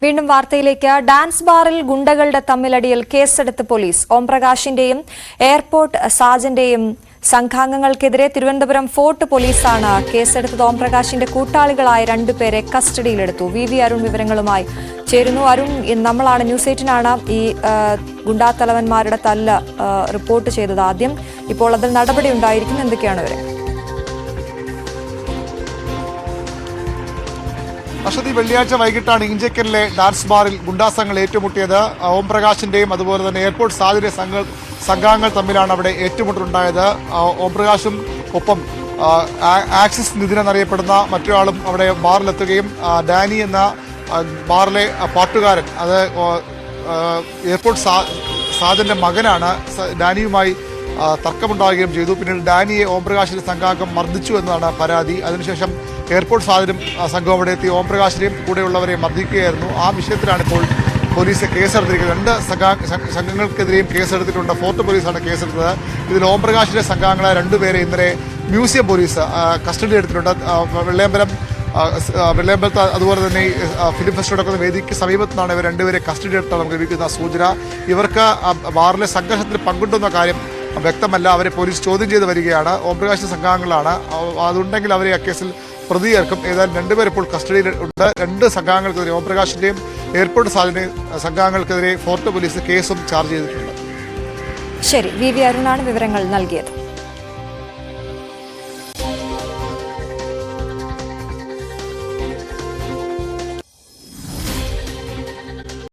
വീണ്ടും വാർത്തയിലേക്ക്. ഡാൻസ് ബാറിൽ ഗുണ്ടകളുടെ തമ്മിലടിയിൽ കേസെടുത്ത് പോലീസ്. ഓംപ്രകാശിന്റെയും എയർപോർട്ട് സാജന്റെയും സംഘാംഗങ്ങൾക്കെതിരെ തിരുവനന്തപുരം ഫോർട്ട് പോലീസാണ് കേസെടുത്തത്. ഓംപ്രകാശിന്റെ കൂട്ടാളികളായ രണ്ടുപേരെ കസ്റ്റഡിയിലെടുത്തു. വി അരുൺ വിവരങ്ങളുമായി ചേരുന്നു. അരുൺ, നമ്മളാണ് ന്യൂസ് 8-നാണ് ഈ ഗുണ്ടാത്തലവന്മാരുടെ തല്ല് റിപ്പോർട്ട് ചെയ്തത് ആദ്യം. ഇപ്പോൾ അതിൽ നടപടി ഉണ്ടായിരിക്കും. എന്തൊക്കെയാണ് ഇവരെ? അശ്വതി, വെള്ളിയാഴ്ച വൈകിട്ടാണ് ഇഞ്ചക്കലിലെ ഡാൻസ് ബാറിൽ ഗുണ്ടാസംഘങ്ങൾ ഏറ്റുമുട്ടിയത്. ഓംപ്രകാശിന്റെയും അതുപോലെ തന്നെ എയർപോർട്ട് സാധ്യത സംഘാംഗങ്ങൾ തമ്മിലാണ് അവിടെ ഏറ്റുമുട്ടലുണ്ടായത്. ഓംപ്രകാശും ഒപ്പം ആക്സിസ് നിതിൻ എന്നറിയപ്പെടുന്ന മറ്റൊരാളും അവിടെ ബാറിലെത്തുകയും ഡാനി എന്ന ബാറിലെ പാട്ടുകാരൻ, അത് എയർപോർട്ട് സാജന്റെ മകനാണ്, ഡാനിയുമായി തർക്കമുണ്ടാകുകയും ചെയ്തു. പിന്നീട് ഡാനിയെ ഓംപ്രകാശിന്റെ സംഘാംഗം മർദ്ദിച്ചു എന്നതാണ് പരാതി. അതിനുശേഷം എയർപോർട്ട് സാധനം സംഘം അവിടെ എത്തി ഓംപ്രകാശിനെയും കൂടെയുള്ളവരെ മർദ്ദിക്കുകയായിരുന്നു. ആ വിഷയത്തിലാണ് ഇപ്പോൾ പോലീസ് കേസെടുത്തിരിക്കുന്നത്. രണ്ട് സംഘങ്ങൾക്കെതിരെയും കേസെടുത്തിട്ടുണ്ട്. ഫോർട്ട് പോലീസാണ് കേസെടുത്തത്. ഇതിൽ ഓംപ്രകാശിന്റെ സംഘാംഗങ്ങളായ രണ്ടുപേരെ ഇന്നലെ മ്യൂസിയം പോലീസ് കസ്റ്റഡി എടുത്തിട്ടുണ്ട്. വെള്ളയമ്പലത്ത് അതുപോലെ തന്നെ ഫിലിം ഫെസ്റ്റ് നടക്കുന്ന വേദിക്ക് സമീപത്താണ് ഇവർ രണ്ടുപേരെ കസ്റ്റഡി എടുത്താണ് നമുക്ക് ലഭിക്കുന്ന സൂചന. ഇവർക്ക് ബാറിലെ സംഘർഷത്തിൽ പങ്കുണ്ടെന്ന കാര്യം വ്യക്തമല്ല. അവരെ പോലീസ് ചോദ്യം ചെയ്ത് വരികയാണ്. ഓംപ്രകാശിന്റെ സംഘാംഗങ്ങളാണ്, അതുണ്ടെങ്കിൽ അവരെ ആ കേസിൽ പ്രതിയേർക്കും. ഏതായാലും രണ്ടുപേർ ഇപ്പോൾ കസ്റ്റഡിയിൽ ഉണ്ട്. രണ്ട് സംഘാംഗങ്ങൾക്കെതിരെ, ഓംപ്രകാശിന്റെയും എയർപോർട്ട് സംഘാംഗങ്ങൾക്കെതിരെ ഫോർട്ട് പോലീസ് കേസും ചാർജ് ചെയ്തിട്ടുണ്ട്. ശരി, വി അരുണാണ് വിവരങ്ങൾ നൽകിയത്.